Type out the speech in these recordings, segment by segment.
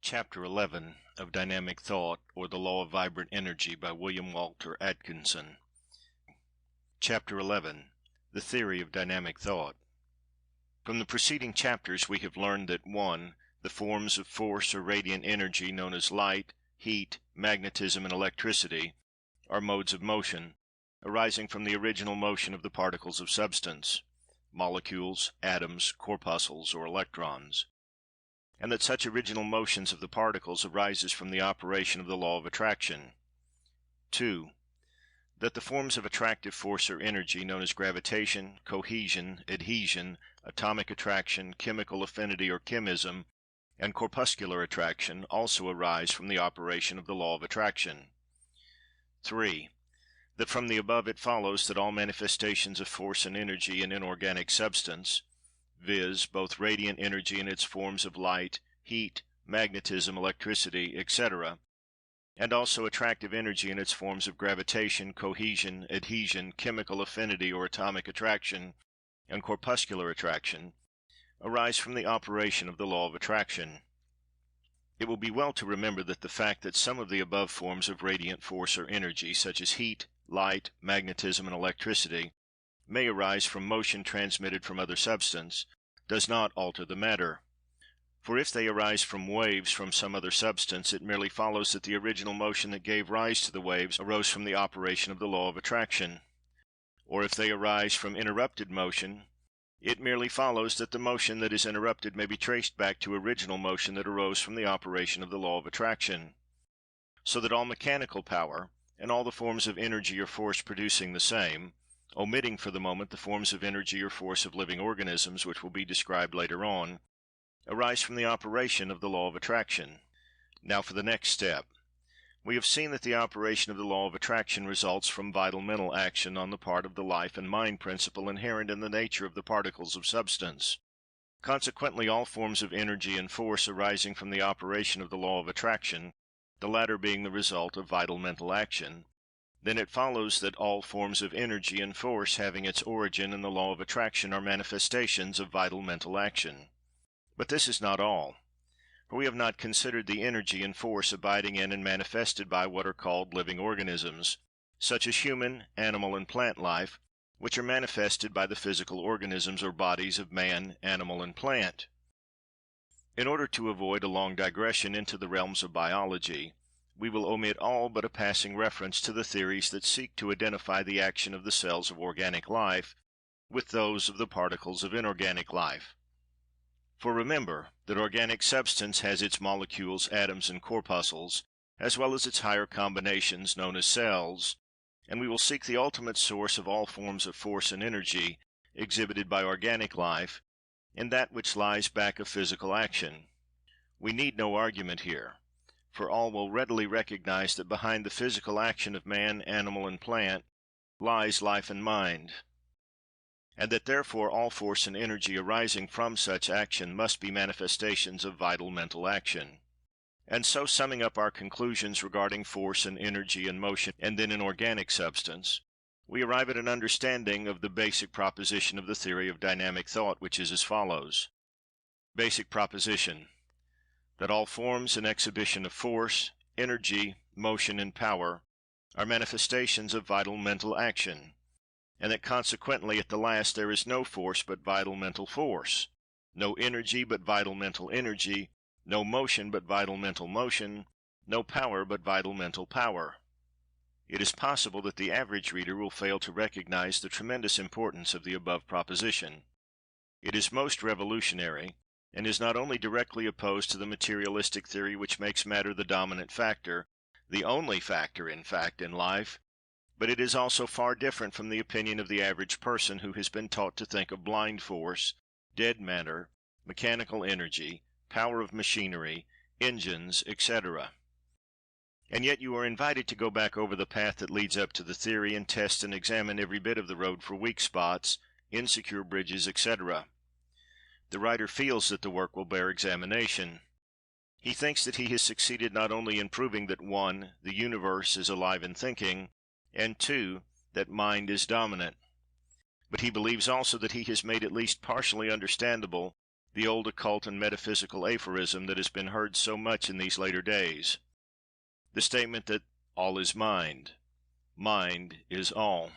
Chapter 11 of Dynamic Thought, or the Law of Vibrant Energy, by William Walter Atkinson. Chapter 11. The Theory of Dynamic Thought. From the preceding chapters we have learned that 1. The forms of force or radiant energy known as light, heat, magnetism, and electricity are modes of motion, arising from the original motion of the particles of substance, molecules, atoms, corpuscles, or electrons, and that such original motions of the particles arises from the operation of the law of attraction. 2. That the forms of attractive force or energy known as gravitation, cohesion, adhesion, atomic attraction, chemical affinity or chemism, and corpuscular attraction also arise from the operation of the law of attraction. 3. That from the above it follows that all manifestations of force and energy in inorganic substance, viz., both radiant energy in its forms of light, heat, magnetism, electricity, etc., and also attractive energy in its forms of gravitation, cohesion, adhesion, chemical affinity or atomic attraction, and corpuscular attraction, arise from the operation of the law of attraction. It will be well to remember that the fact that some of the above forms of radiant force or energy, such as heat, light, magnetism, and electricity, may arise from motion transmitted from other substance, does not alter the matter. For if they arise from waves from some other substance, it merely follows that the original motion that gave rise to the waves arose from the operation of the law of attraction. Or if they arise from interrupted motion, it merely follows that the motion that is interrupted may be traced back to original motion that arose from the operation of the law of attraction. So that all mechanical power, and all the forms of energy or force producing the same, omitting for the moment the forms of energy or force of living organisms, which will be described later on, arise from the operation of the law of attraction. Now for the next step. We have seen that the operation of the law of attraction results from vital mental action on the part of the life and mind principle inherent in the nature of the particles of substance. Consequently, all forms of energy and force arising from the operation of the law of attraction, the latter being the result of vital mental action, then it follows that all forms of energy and force having its origin in the law of attraction are manifestations of vital mental action. But this is not all, for we have not considered the energy and force abiding in and manifested by what are called living organisms, such as human, animal, and plant life, which are manifested by the physical organisms or bodies of man, animal, and plant. In order to avoid a long digression into the realms of biology, we will omit all but a passing reference to the theories that seek to identify the action of the cells of organic life with those of the particles of inorganic life. For remember that organic substance has its molecules, atoms, and corpuscles, as well as its higher combinations known as cells, and we will seek the ultimate source of all forms of force and energy exhibited by organic life in that which lies back of physical action. We need no argument here, for all will readily recognize that behind the physical action of man, animal, and plant lies life and mind, and that therefore all force and energy arising from such action must be manifestations of vital mental action. And so, summing up our conclusions regarding force and energy and motion and then in organic substance, we arrive at an understanding of the basic proposition of the theory of dynamic thought, which is as follows. Basic proposition: that all forms and exhibition of force, energy, motion, and power are manifestations of vital mental action, and that consequently at the last there is no force but vital mental force, no energy but vital mental energy, no motion but vital mental motion, no power but vital mental power. It is possible that the average reader will fail to recognize the tremendous importance of the above proposition. It is most revolutionary, and is not only directly opposed to the materialistic theory which makes matter the dominant factor, the only factor, in fact, in life, but it is also far different from the opinion of the average person who has been taught to think of blind force, dead matter, mechanical energy, power of machinery, engines, etc. And yet you are invited to go back over the path that leads up to the theory and test and examine every bit of the road for weak spots, insecure bridges, etc. The writer feels that the work will bear examination. He thinks that he has succeeded not only in proving that 1. The universe is alive and thinking, and 2. That mind is dominant, but he believes also that he has made at least partially understandable the old occult and metaphysical aphorism that has been heard so much in these later days, the statement that all is mind, mind is all.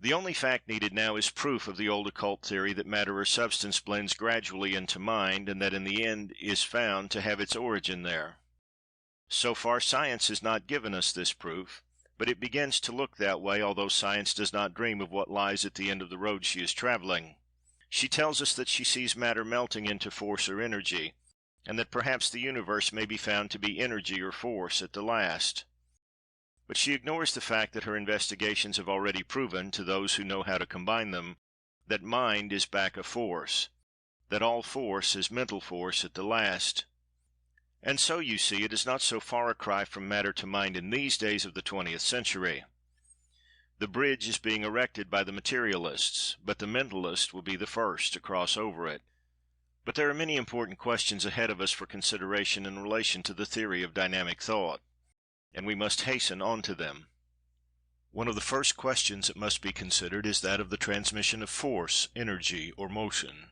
The only fact needed now is proof of the old occult theory that matter or substance blends gradually into mind, and that in the end is found to have its origin there. So far science has not given us this proof, but it begins to look that way, although science does not dream of what lies at the end of the road she is traveling. She tells us that she sees matter melting into force or energy, and that perhaps the universe may be found to be energy or force at the last. But she ignores the fact that her investigations have already proven, to those who know how to combine them, that mind is back of force, that all force is mental force at the last. And so, you see, it is not so far a cry from matter to mind in these days of the 20th century. The bridge is being erected by the materialists, but the mentalist will be the first to cross over it. But there are many important questions ahead of us for consideration in relation to the theory of dynamic thought, and we must hasten on to them. One of the first questions that must be considered is that of the transmission of force, energy, or motion.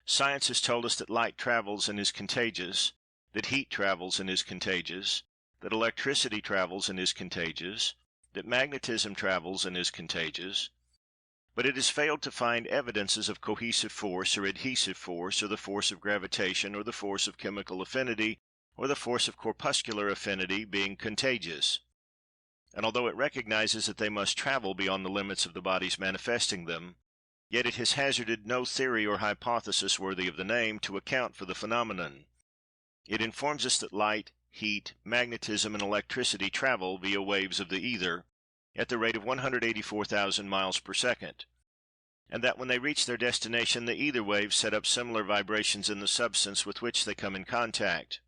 Science has told us that light travels and is contagious, that heat travels and is contagious, that electricity travels and is contagious, that magnetism travels and is contagious, but it has failed to find evidences of cohesive force or adhesive force, or the force of gravitation, or the force of chemical affinity, or the force of corpuscular affinity being contagious. And although it recognizes that they must travel beyond the limits of the bodies manifesting them, yet it has hazarded no theory or hypothesis worthy of the name to account for the phenomenon. It informs us that light, heat, magnetism, and electricity travel via waves of the ether at the rate of 184,000 miles per second, and that when they reach their destination the ether waves set up similar vibrations in the substance with which they come in contact.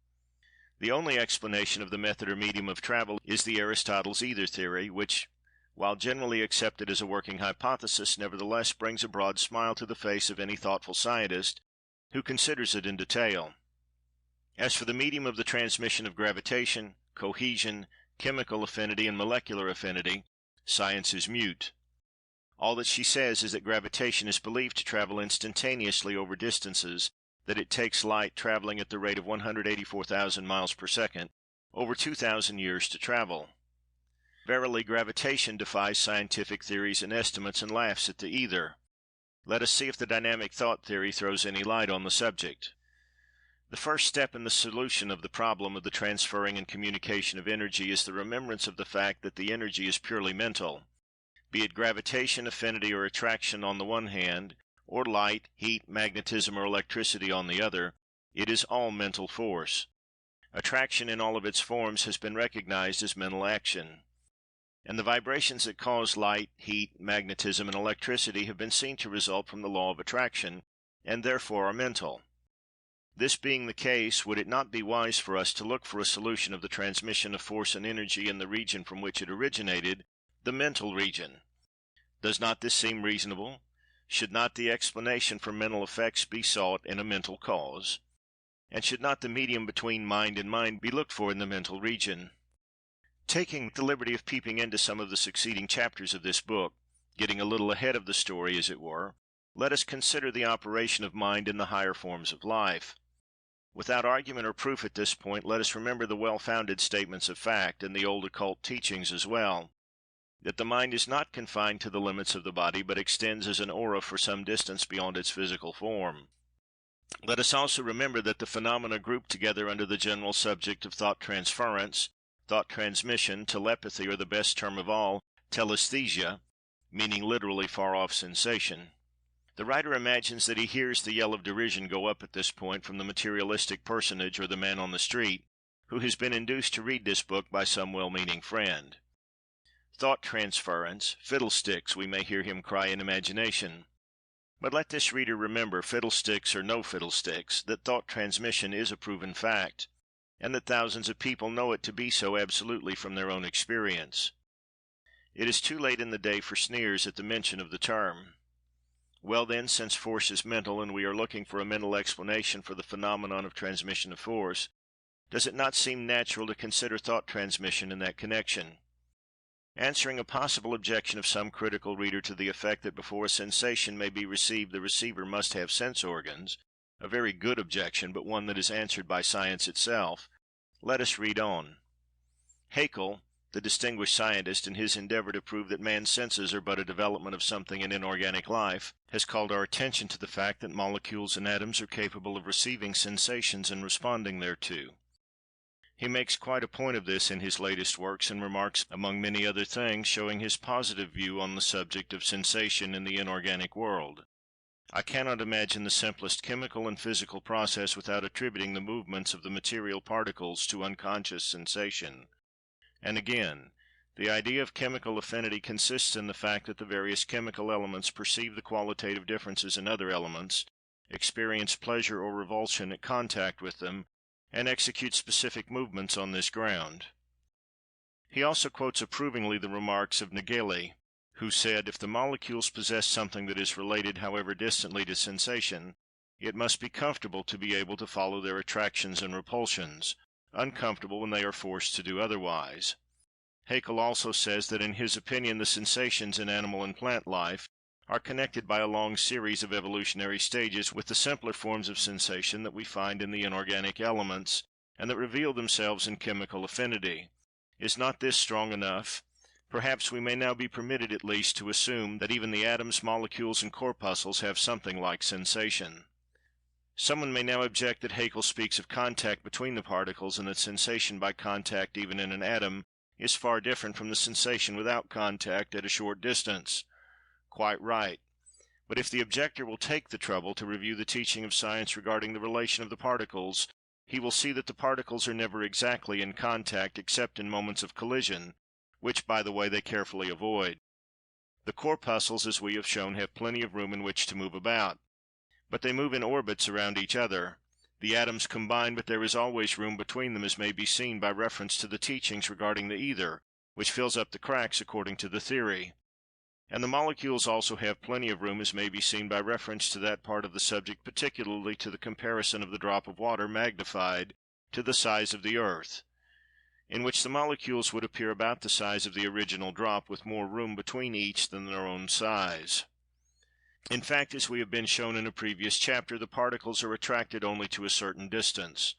The only explanation of the method or medium of travel is the Aristotle's ether theory, which, while generally accepted as a working hypothesis, nevertheless brings a broad smile to the face of any thoughtful scientist who considers it in detail. As for the medium of the transmission of gravitation, cohesion, chemical affinity, and molecular affinity, science is mute. All that she says is that gravitation is believed to travel instantaneously over distances that it takes light traveling at the rate of 184,000 miles per second over 2,000 years to travel. Verily, gravitation defies scientific theories and estimates and laughs at the ether. Let us see if the dynamic thought theory throws any light on the subject. The first step in the solution of the problem of the transferring and communication of energy is the remembrance of the fact that the energy is purely mental, be it gravitation, affinity, or attraction on the one hand, or light, heat, magnetism, or electricity on the other. It is all mental force. Attraction in all of its forms has been recognized as mental action, and the vibrations that cause light, heat, magnetism, and electricity have been seen to result from the law of attraction, and therefore are mental. This being the case, would it not be wise for us to look for a solution of the transmission of force and energy in the region from which it originated, the mental region? Does not this seem reasonable? Should not the explanation for mental effects be sought in a mental cause? And should not the medium between mind and mind be looked for in the mental region? Taking the liberty of peeping into some of the succeeding chapters of this book, getting a little ahead of the story, as it were, let us consider the operation of mind in the higher forms of life. Without argument or proof at this point, let us remember the well-founded statements of fact, and the old occult teachings as well, that the mind is not confined to the limits of the body, but extends as an aura for some distance beyond its physical form. Let us also remember that the phenomena grouped together under the general subject of thought transference, thought transmission, telepathy, or the best term of all, telesthesia, meaning literally far-off sensation. The writer imagines that he hears the yell of derision go up at this point from the materialistic personage or the man on the street who has been induced to read this book by some well-meaning friend. Thought transference, fiddlesticks, we may hear him cry in imagination. But let this reader remember, fiddlesticks or no fiddlesticks, that thought transmission is a proven fact, and that thousands of people know it to be so absolutely from their own experience. It is too late in the day for sneers at the mention of the term. Well then, since force is mental, and we are looking for a mental explanation for the phenomenon of transmission of force, does it not seem natural to consider thought transmission in that connection? Answering a possible objection of some critical reader to the effect that before a sensation may be received the receiver must have sense organs, A very good objection, but one that is answered by science itself. Let us read on. Haeckel, the distinguished scientist, in his endeavor to prove that man's senses are but a development of something in inorganic life, has called our attention to the fact that molecules and atoms are capable of receiving sensations and responding thereto. He makes quite a point of this in his latest works, and remarks, among many other things, showing his positive view on the subject of sensation in the inorganic world. I cannot imagine the simplest chemical and physical process without attributing the movements of the material particles to unconscious sensation. And again, the idea of chemical affinity consists in the fact that the various chemical elements perceive the qualitative differences in other elements, experience pleasure or revulsion at contact with them, and execute specific movements on this ground. He also quotes approvingly the remarks of Nageli, who said, if the molecules possess something that is related, however distantly, to sensation, it must be comfortable to be able to follow their attractions and repulsions, uncomfortable when they are forced to do otherwise. Haeckel also says that in his opinion the sensations in animal and plant life are connected by a long series of evolutionary stages with the simpler forms of sensation that we find in the inorganic elements, and that reveal themselves in chemical affinity. Is not this strong enough? Perhaps we may now be permitted at least to assume that even the atoms, molecules, and corpuscles have something like sensation. Someone may now object that Haeckel speaks of contact between the particles, and that sensation by contact even in an atom is far different from the sensation without contact at a short distance. Quite right. But if the objector will take the trouble to review the teaching of science regarding the relation of the particles, he will see that the particles are never exactly in contact except in moments of collision, which, by the way, they carefully avoid. The corpuscles, as we have shown, have plenty of room in which to move about, but they move in orbits around each other. The atoms combine, but there is always room between them, as may be seen by reference to the teachings regarding the ether, which fills up the cracks according to the theory. And the molecules also have plenty of room, as may be seen by reference to that part of the subject, particularly to the comparison of the drop of water magnified to the size of the earth, in which the molecules would appear about the size of the original drop, with more room between each than their own size. In fact, as we have been shown in a previous chapter, the particles are attracted only to a certain distance,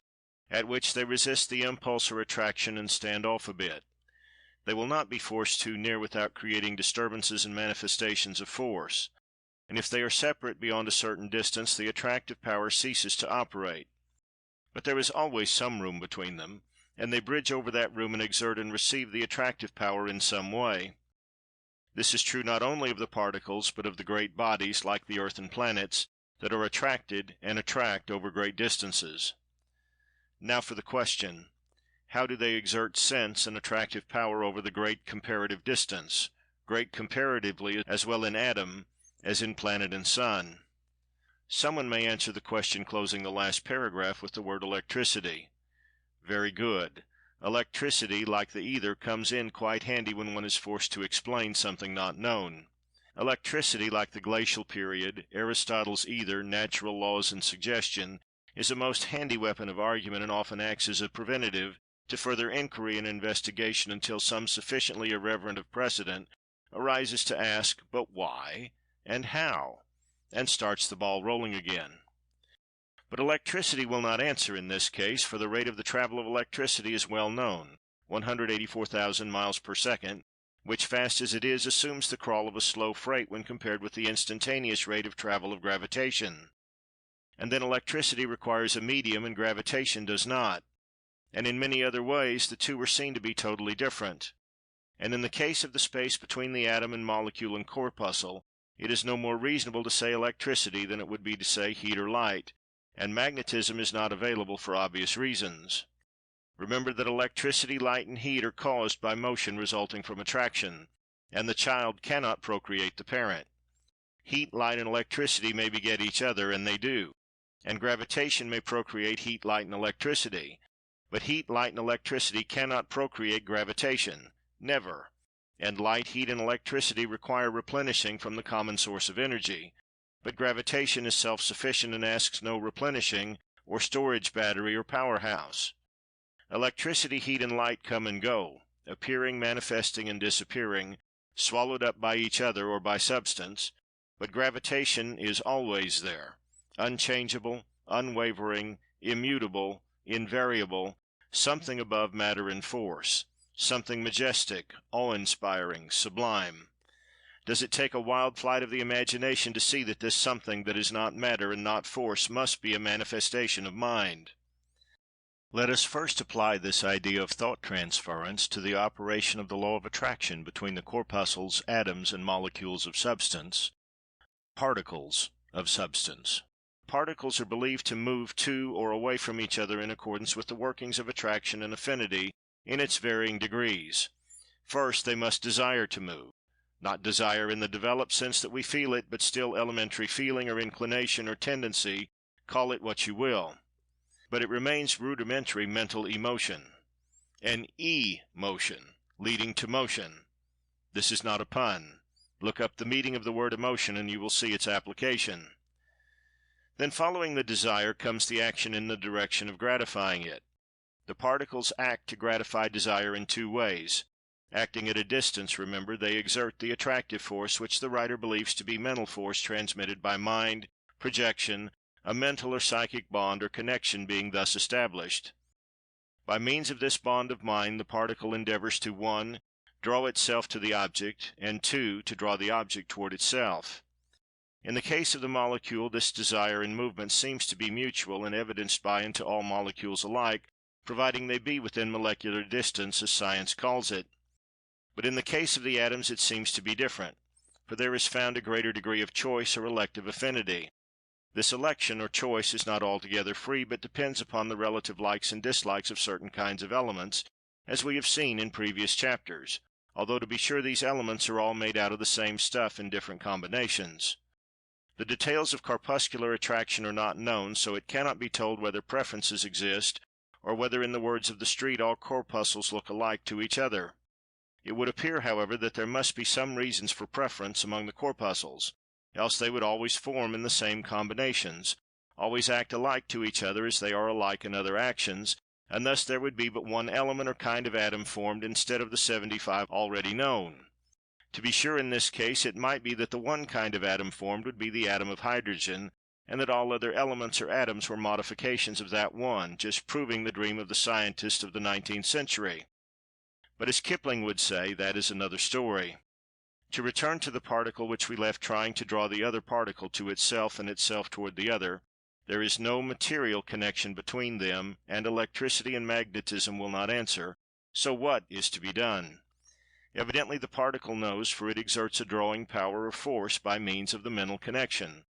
at which they resist the impulse or attraction and stand off a bit. They will not be forced too near without creating disturbances and manifestations of force, and if they are separate beyond a certain distance the attractive power ceases to operate. But there is always some room between them, and they bridge over that room and exert and receive the attractive power in some way. This is true not only of the particles, but of the great bodies, like the earth and planets, that are attracted and attract over great distances. Now for the question: how do they exert sense and attractive power over the great comparative distance, great comparatively as well in atom as in planet and sun? Someone may answer the question closing the last paragraph with the word electricity. Very good. Electricity, like the ether, comes in quite handy when one is forced to explain something not known. Electricity, like the glacial period, Aristotle's ether, natural laws, and suggestion, is a most handy weapon of argument, and often acts as a preventive to further inquiry and investigation until some sufficiently irreverent of precedent arises to ask, but why and how, and starts the ball rolling again. But electricity will not answer in this case, for the rate of the travel of electricity is well known, 184,000 miles per second, which, fast as it is, assumes the crawl of a slow freight when compared with the instantaneous rate of travel of gravitation. And then electricity requires a medium, and gravitation does not. And in many other ways the two are seen to be totally different. And in the case of the space between the atom and molecule and corpuscle, it is no more reasonable to say electricity than it would be to say heat or light, and magnetism is not available for obvious reasons. Remember that electricity, light, and heat are caused by motion resulting from attraction, and the child cannot procreate the parent. Heat, light, and electricity may beget each other, and they do, and gravitation may procreate heat, light, and electricity, but heat, light, and electricity cannot procreate gravitation, never, and light, heat, and electricity require replenishing from the common source of energy, but gravitation is self-sufficient and asks no replenishing or storage battery or powerhouse. Electricity, heat, and light come and go, appearing, manifesting, and disappearing, swallowed up by each other or by substance, but gravitation is always there, unchangeable, unwavering, immutable, invariable, something above matter and force, something majestic, awe-inspiring, sublime? Does it take a wild flight of the imagination to see that this something that is not matter and not force must be a manifestation of mind? Let us first apply this idea of thought transference to the operation of the law of attraction between the corpuscles, atoms, and molecules of substance, particles of substance. Particles are believed to move to or away from each other in accordance with the workings of attraction and affinity in its varying degrees. First, they must desire to move. Not desire in the developed sense that we feel it, but still elementary feeling or inclination or tendency, call it what you will. But it remains rudimentary mental emotion, an E-motion, leading to motion. This is not a pun. Look up the meaning of the word emotion and you will see its application. Then following the desire comes the action in the direction of gratifying it. The particles act to gratify desire in two ways. Acting at a distance, remember, they exert the attractive force which the writer believes to be mental force transmitted by mind, projection, a mental or psychic bond or connection being thus established. By means of this bond of mind the particle endeavors to 1. Draw itself to the object, and 2. To draw the object toward itself. In the case of the molecule this desire and movement seems to be mutual and evidenced by and to all molecules alike, providing they be within molecular distance, as science calls it. But in the case of the atoms it seems to be different, for there is found a greater degree of choice or elective affinity. This election or choice is not altogether free, but depends upon the relative likes and dislikes of certain kinds of elements, as we have seen in previous chapters, although to be sure these elements are all made out of the same stuff in different combinations. The details of corpuscular attraction are not known, so it cannot be told whether preferences exist, or whether, in the words of the street, all corpuscles look alike to each other. It would appear, however, that there must be some reasons for preference among the corpuscles, else they would always form in the same combinations, always act alike to each other as they are alike in other actions, and thus there would be but one element or kind of atom formed instead of the 75 already known. To be sure, in this case it might be that the one kind of atom formed would be the atom of hydrogen, and that all other elements or atoms were modifications of that one, just proving the dream of the scientist of the 19th century. But as Kipling would say, that is another story. To return to the particle which we left trying to draw the other particle to itself and itself toward the other, there is no material connection between them, and electricity and magnetism will not answer, so what is to be done? Evidently the particle knows, for it exerts a drawing power or force by means of the mental connection,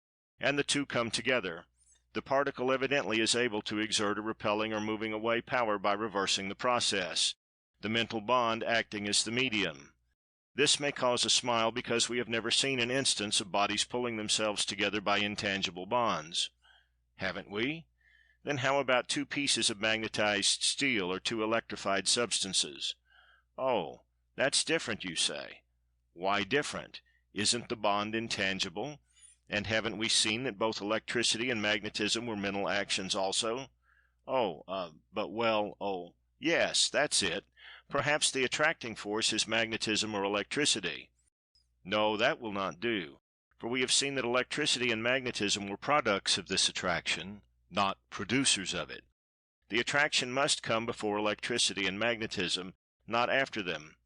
and the two come together. The particle evidently is able to exert a repelling or moving away power by reversing the process, the mental bond acting as the medium. This may cause a smile because we have never seen an instance of bodies pulling themselves together by intangible bonds. Haven't we? Then how about two pieces of magnetized steel or two electrified substances? Oh, that's different, you say. Why different? Isn't the bond intangible? And haven't we seen that both electricity and magnetism were mental actions also? Yes, that's it. Perhaps the attracting force is magnetism or electricity. No, that will not do, for we have seen that electricity and magnetism were products of this attraction, not producers of it. The attraction must come before electricity and magnetism, not after them.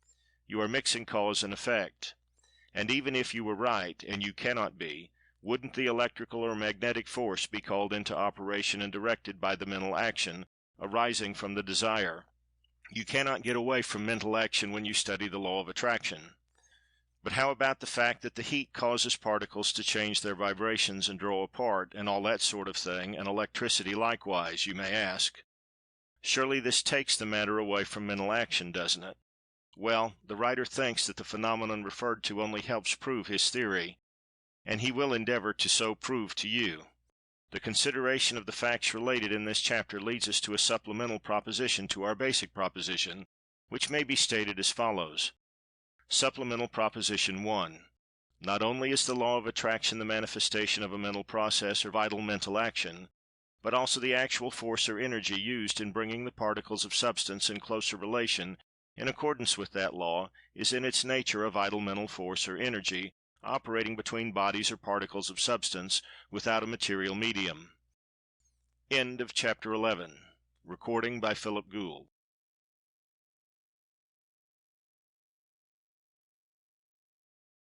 You are mixing cause and effect. And even if you were right, and you cannot be, wouldn't the electrical or magnetic force be called into operation and directed by the mental action arising from the desire? You cannot get away from mental action when you study the law of attraction. But how about the fact that the heat causes particles to change their vibrations and draw apart, and all that sort of thing, and electricity likewise, you may ask? Surely this takes the matter away from mental action, doesn't it? Well, the writer thinks that the phenomenon referred to only helps prove his theory, and he will endeavor to so prove to you. The consideration of the facts related in this chapter leads us to a supplemental proposition to our basic proposition, which may be stated as follows. Supplemental Proposition 1. Not only is the law of attraction the manifestation of a mental process or vital mental action, but also the actual force or energy used in bringing the particles of substance in closer relation in accordance with that law is in its nature a vital mental force or energy, operating between bodies or particles of substance without a material medium. End of chapter 11. Recording by Philip Gould.